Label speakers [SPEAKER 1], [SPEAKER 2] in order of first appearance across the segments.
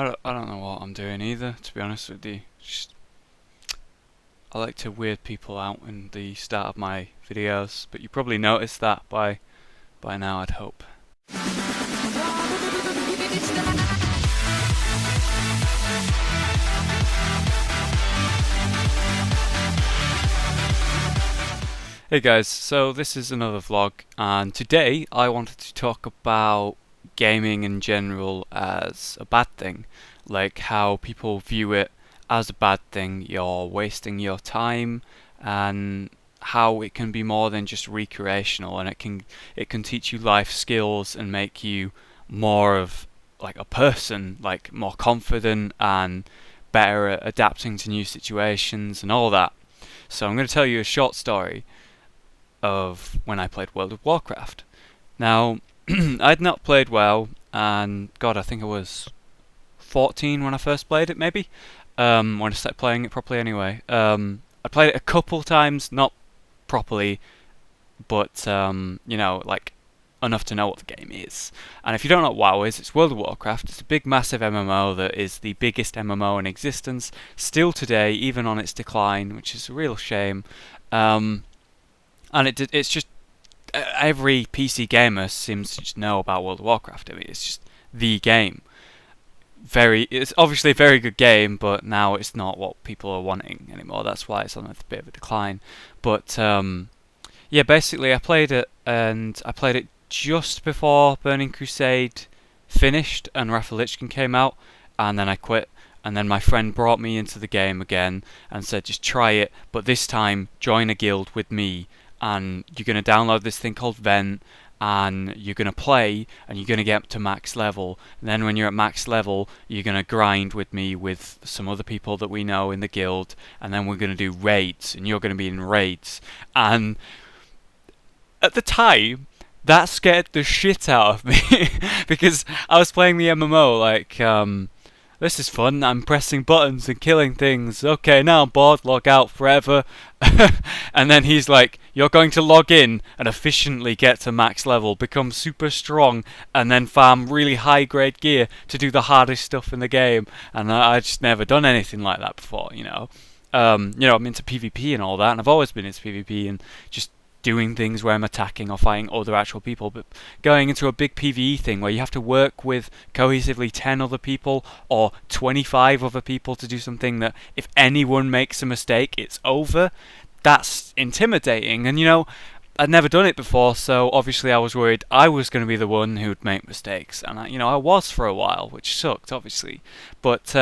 [SPEAKER 1] I don't know what I'm doing either, to be honest with you. Just, I like to weird people out in the start of my videos, but you probably noticed that by now, I'd hope. Hey guys, so this is another vlog, and today I wanted to talk about gaming in general as a bad thing, like how people view it as a bad thing, you're wasting your time, and how it can be more than just recreational, and it can teach you life skills and make you more of like a person, like more confident and better at adapting to new situations and all that. So I'm going to tell you a short story of when I played World of Warcraft. Now, I'd not played WoW, and God, I think I was 14 when I first played it, maybe. When I started playing it properly anyway. I played it a couple times, not properly, but, like, enough to know what the game is. And if you don't know what WoW is, it's World of Warcraft. It's a big, massive MMO that is the biggest MMO in existence, still today, even on its decline, which is a real shame. And it's just every PC gamer seems to just know about World of Warcraft. I mean, it's just the game. It's obviously a very good game, but now it's not what people are wanting anymore. That's why it's on a bit of a decline. But yeah, basically I played it, and I played it just before Burning Crusade finished and Wrath of Lich King came out, and then I quit. And then my friend brought me into the game again and said, just try it, but this time join a guild with me, and you're going to download this thing called Vent, and you're going to play, and you're going to get up to max level. And then when you're at max level, you're going to grind with me with some other people that we know in the guild, and then we're going to do raids, and you're going to be in raids. And at the time, that scared the shit out of me, because I was playing the MMO like, this is fun, I'm pressing buttons and killing things. Okay, now I'm bored, log out forever. And then he's like, you're going to log in and efficiently get to max level, become super strong, and then farm really high grade gear to do the hardest stuff in the game. And I just never done anything like that before, I'm into PvP and all that, and I've always been into PvP and just doing things where I'm attacking or fighting other actual people, but going into a big PvE thing where you have to work with cohesively 10 other people or 25 other people to do something that if anyone makes a mistake, it's over, that's intimidating. And I'd never done it before, so obviously I was worried I was going to be the one who'd make mistakes, and I was for a while, which sucked, obviously. But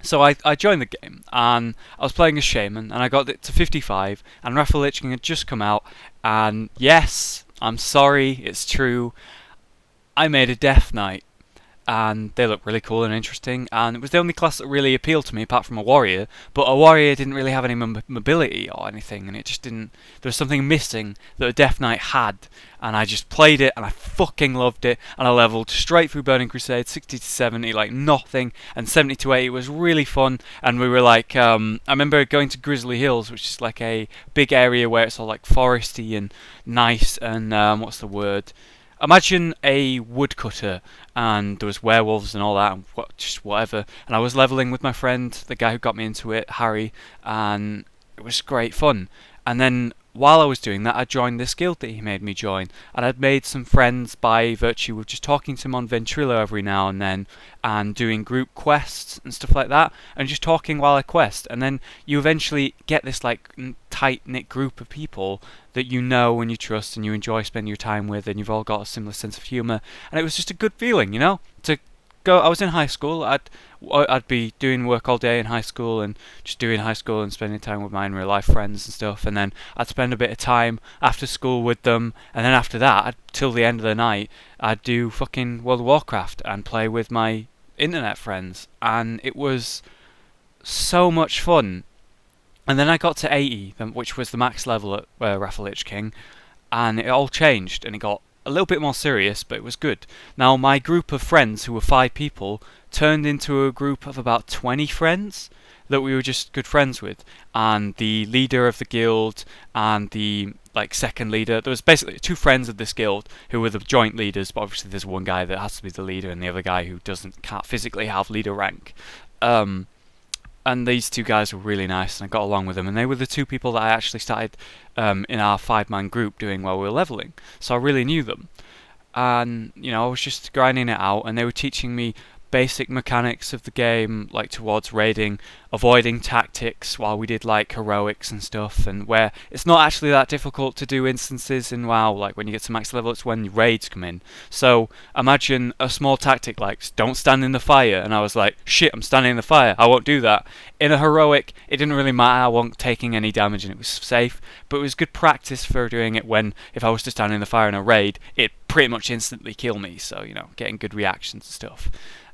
[SPEAKER 1] so I joined the game, and I was playing a shaman, and I got it to 55, and Wrath of Lich King had just come out, and yes, I'm sorry, it's true, I made a Death Knight, and they look really cool and interesting, and it was the only class that really appealed to me apart from a warrior, but a warrior didn't really have any mobility or anything, and it just didn't, there was something missing that a Death Knight had, and I just played it, and I fucking loved it, and I leveled straight through Burning Crusade, 60 to 70, like nothing, and 70 to 80 was really fun, and we were like, I remember going to Grizzly Hills, which is like a big area where it's all like foresty and nice, and what's the word? Imagine a woodcutter, and there was werewolves and all that, and just whatever. And I was leveling with my friend, the guy who got me into it, Harry, and it was great fun. And then while I was doing that, I joined this guild that he made me join, and I'd made some friends by virtue of just talking to him on Ventrilo every now and then, and doing group quests and stuff like that, and just talking while I quest. And then you eventually get this like tight-knit group of people that you know and you trust and you enjoy spending your time with, and you've all got a similar sense of humour, and it was just a good feeling, to go. I was in high school. I'd be doing work all day in high school and just doing high school and spending time with my real life friends and stuff, and then I'd spend a bit of time after school with them, and then after that, till the end of the night, I'd do fucking World of Warcraft and play with my internet friends, and it was so much fun. And then I got to 80, which was the max level at Wrath of Lich King, and it all changed, and it got a little bit more serious, but it was good. Now, my group of friends, who were 5 people, turned into a group of about 20 friends that we were just good friends with, and the leader of the guild and the like second leader. There was basically two friends of this guild who were the joint leaders, but obviously there's one guy that has to be the leader and the other guy who can't physically have leader rank. And these two guys were really nice, and I got along with them. And they were the two people that I actually started in our 5-man group doing while we were leveling. So I really knew them, and I was just grinding it out, and they were teaching me basic mechanics of the game, like towards raiding, avoiding tactics while we did like heroics and stuff, and where it's not actually that difficult to do instances in WoW. Like when you get to max level, it's when raids come in. So imagine a small tactic like don't stand in the fire, and I was like, shit, I'm standing in the fire, I won't do that. In a heroic, it didn't really matter, I wasn't taking any damage and it was safe, but it was good practice for doing it when, if I was to stand in the fire in a raid, it pretty much instantly kill me, so getting good reactions and stuff.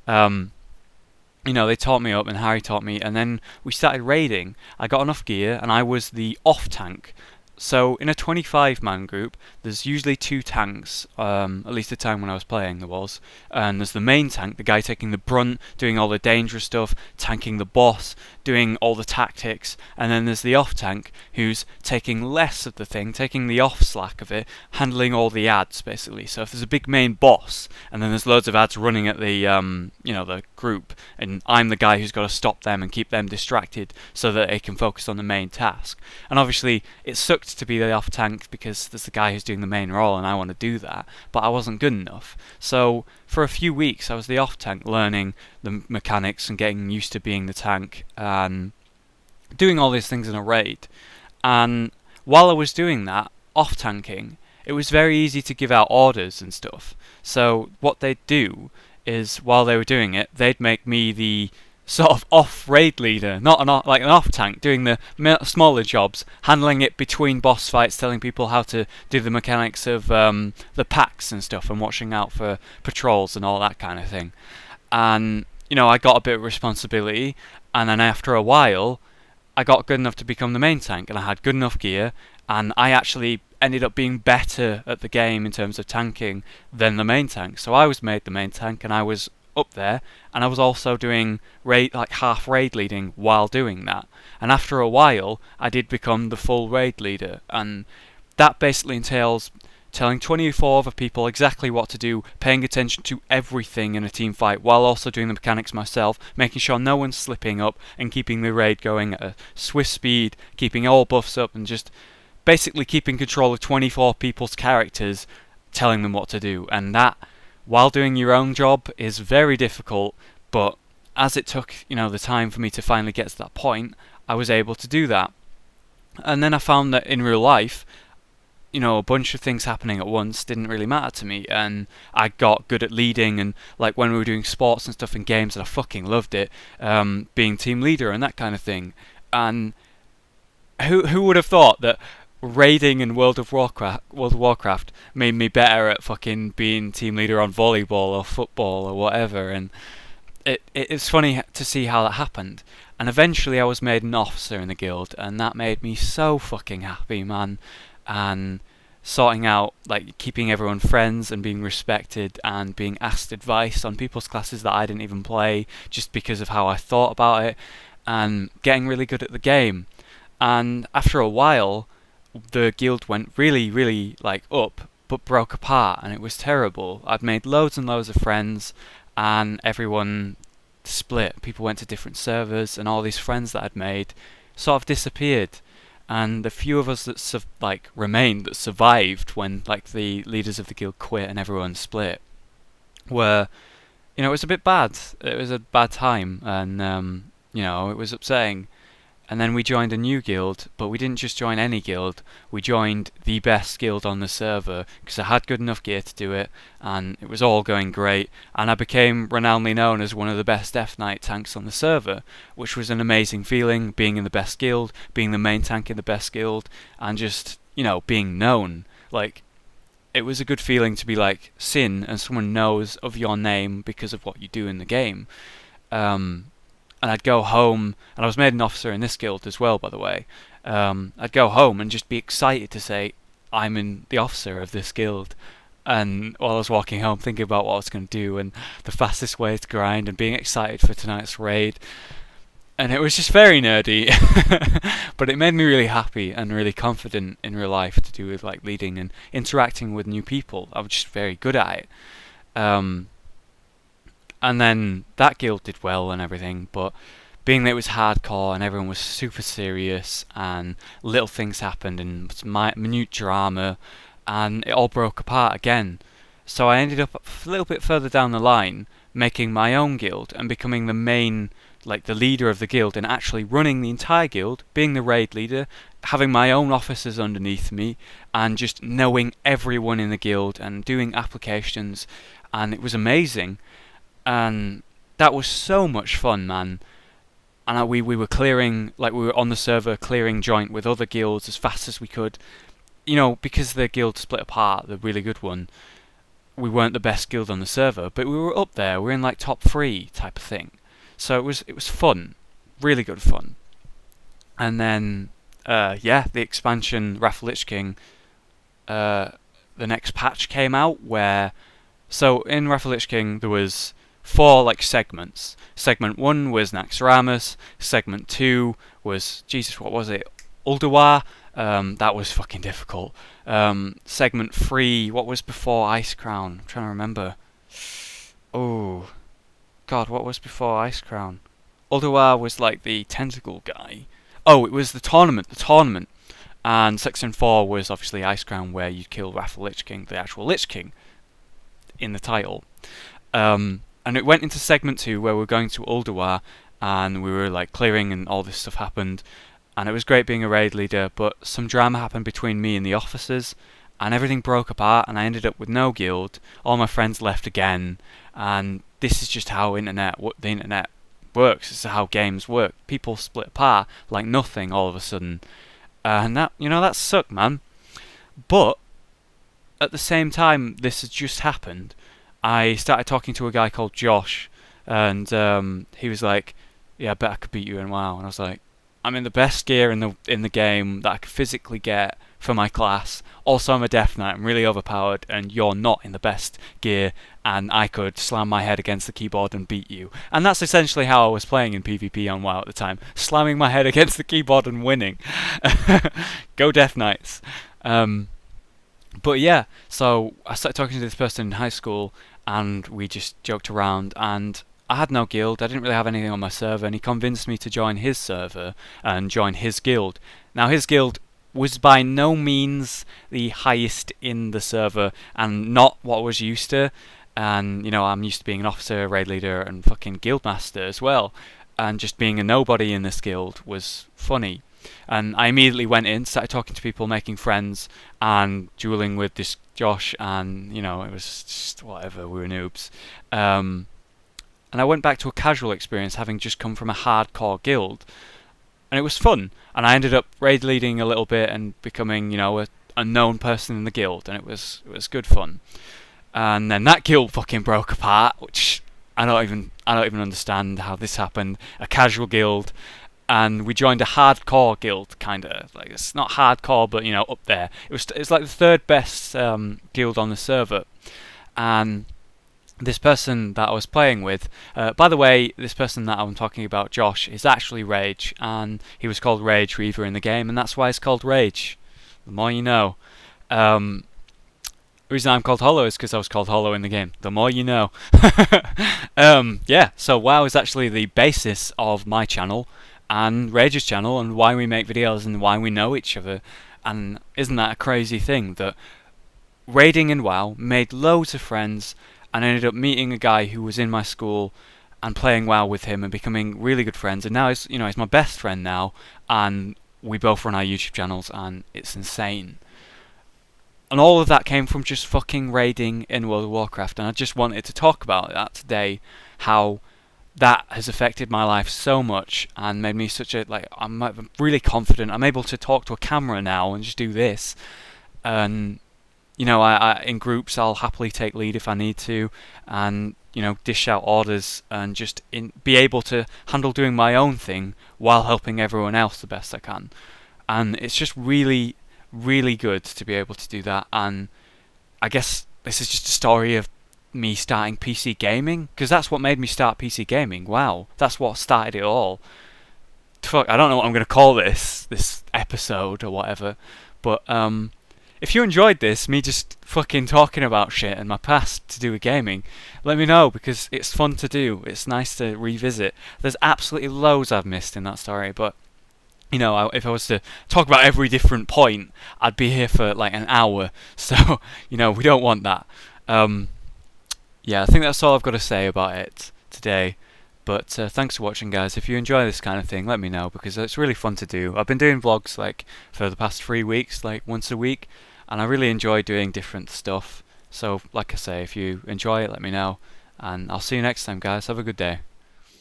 [SPEAKER 1] They taught me up, and Harry taught me, and then we started raiding. I got enough gear, and I was the off tank. So in a 25-man group, there's usually two tanks, at least the time when I was playing there was, and there's the main tank, the guy taking the brunt, doing all the dangerous stuff, tanking the boss, doing all the tactics, and then there's the off tank, who's taking less of the thing, taking the off slack of it, handling all the ads basically. So if there's a big main boss, and then there's loads of ads running at the the group, and I'm the guy who's got to stop them and keep them distracted so that they can focus on the main task. And obviously it sucks to be the off tank because there's the guy who's doing the main role and I want to do that, but I wasn't good enough. So for a few weeks I was the off tank, learning the mechanics and getting used to being the tank and doing all these things in a raid. And while I was doing that, off tanking, it was very easy to give out orders and stuff. So what they'd do is, while they were doing it, they'd make me the sort of off raid leader, not an off tank, doing the smaller jobs, handling it between boss fights, telling people how to do the mechanics of the packs and stuff, and watching out for patrols and all that kind of thing. And I got a bit of responsibility, and then after a while I got good enough to become the main tank, and I had good enough gear, and I actually ended up being better at the game in terms of tanking than the main tank. So I was made the main tank, and I was up there, and I was also doing half raid leading while doing that. And after a while I did become the full raid leader, and that basically entails telling 24 other people exactly what to do, paying attention to everything in a team fight while also doing the mechanics myself, making sure no one's slipping up and keeping the raid going at a swift speed, keeping all buffs up, and just basically keeping control of 24 people's characters, telling them what to do. And that, while doing your own job, is very difficult, but as it took the time for me to finally get to that point, I was able to do that. And then I found that in real life, a bunch of things happening at once didn't really matter to me, and I got good at leading, and like when we were doing sports and stuff in games, and I fucking loved it, being team leader and that kind of thing. And who would have thought that raiding in World of Warcraft made me better at fucking being team leader on volleyball or football or whatever. And it's funny to see how that happened. And eventually I was made an officer in the guild, and that made me so fucking happy, man. And sorting out, like, keeping everyone friends and being respected and being asked advice on people's classes that I didn't even play just because of how I thought about it, and getting really good at the game. And after a while the guild went really, really up, but broke apart, and it was terrible. I'd made loads and loads of friends, and everyone split. People went to different servers, and all these friends that I'd made sort of disappeared. And the few of us that remained, that survived when the leaders of the guild quit and everyone split, were, it was a bit bad. It was a bad time, and it was upsetting. And then we joined a new guild, but we didn't just join any guild, we joined the best guild on the server, because I had good enough gear to do it, and it was all going great, and I became renownedly known as one of the best Death Knight tanks on the server, which was an amazing feeling, being in the best guild, being the main tank in the best guild, and just, being known. It was a good feeling to be Sin, and someone knows of your name because of what you do in the game. And I'd go home, and I was made an officer in this guild as well, by the way. I'd go home and just be excited to say, I'm in the officer of this guild. And while I was walking home, thinking about what I was going to do, and the fastest way to grind, and being excited for tonight's raid. And it was just very nerdy, but it made me really happy and really confident in real life to do with like leading and interacting with new people. I was just very good at it. Um, and then that guild did well and everything, but being that it was hardcore and everyone was super serious and little things happened and minute drama, and it all broke apart again. So I ended up a little bit further down the line making my own guild and becoming the main, like the leader of the guild and actually running the entire guild, being the raid leader, having my own officers underneath me, and just knowing everyone in the guild and doing applications, and it was amazing. And that was so much fun, man. And we were clearing, like we were on the server clearing joint with other guilds as fast as we could. You know, because the guild split apart, the really good one, we weren't the best guild on the server, but we were up there. We were in like top 3 type of thing. So it was fun, really good fun. And then yeah, the expansion Wrath of Lich King, the next patch came out where, so in Wrath of Lich King there was 4 like segments. Segment 1 was Naxxramas. Segment 2 was, Jesus, what was it? Ulduar. That was fucking difficult. Segment 3, what was before Ice Crown? I'm trying to remember. Oh, God, what was before Ice Crown? Ulduar was like the tentacle guy. Oh, it was the tournament. The tournament. And Section 4 was obviously Ice Crown, where you kill Wrath of Lich King, the actual Lich King, in the title. And it went into Segment 2, where we were going to Ulduar, and we were like clearing, and all this stuff happened. And it was great being a raid leader, but some drama happened between me and the officers, and everything broke apart, and I ended up with no guild. All my friends left again, and this is just how the internet works. This is how games work. People split apart like nothing all of a sudden, and that sucked, man. But at the same time, this has just happened. I started talking to a guy called Josh, and he was like, "Yeah, I bet I could beat you in WoW." And I was like, "I'm in the best gear in the game that I could physically get for my class. Also, I'm a Death Knight. I'm really overpowered, and you're not in the best gear, and I could slam my head against the keyboard and beat you." And that's essentially how I was playing in PvP on WoW at the time, slamming my head against the keyboard and winning. Go Death Knights. But yeah, so I started talking to this person in high school, and we just joked around, and I had no guild. I didn't really have anything on my server, and he convinced me to join his server and join his guild. Now, his guild was by no means the highest in the server, and not what I was used to. And, I'm used to being an officer, raid leader, and fucking guild master as well. And just being a nobody in this guild was funny. And I immediately went in, started talking to people, making friends, and dueling with this Josh, and, it was just whatever, we were noobs. And I went back to a casual experience, having just come from a hardcore guild, and it was fun. And I ended up raid leading a little bit and becoming, a known person in the guild, and it was good fun. And then that guild fucking broke apart, which I don't even understand how this happened. A casual guild, and we joined a hardcore guild, kind of like, it's not hardcore, but up there. It's like the third best guild on the server, and this person that I was playing with, by the way, this person that I'm talking about, Josh, is actually Rage, and he was called Rage Reaver in the game, and that's why it's called Rage. The more you know. The reason I'm called Hollow is because I was called Hollow in the game. The more you know. Yeah, so WoW is actually the basis of my channel and Rage's channel, and why we make videos and why we know each other. And isn't that a crazy thing, that raiding in WoW made loads of friends, and I ended up meeting a guy who was in my school and playing WoW with him and becoming really good friends, and now he's my best friend now, and we both run our YouTube channels, and it's insane. And all of that came from just fucking raiding in World of Warcraft, and I just wanted to talk about that today, how that has affected my life so much and made me I'm really confident. I'm able to talk to a camera now and just do this, and I in groups I'll happily take lead if I need to, and dish out orders, and just be able to handle doing my own thing while helping everyone else the best I can. And it's just really, really good to be able to do that. And I guess this is just a story of me starting PC gaming, because that's what made me start PC gaming. Wow, that's what started it all. fuck, I don't know what I'm gonna call this episode or whatever, but if you enjoyed this, me just fucking talking about shit and my past to do with gaming, let me know because it's fun to do. It's nice to revisit. There's absolutely loads I've missed in that story, but you know, if I was to talk about every different point, I'd be here for like an hour. So, you know, we don't want that. Um, yeah, I think that's all I've got to say about it today. But thanks for watching, guys. If you enjoy this kind of thing, let me know because it's really fun to do. I've been doing vlogs like for the past 3 weeks, like once a week, and I really enjoy doing different stuff. So, like I say, if you enjoy it, let me know, and I'll see you next time, guys. Have a good day.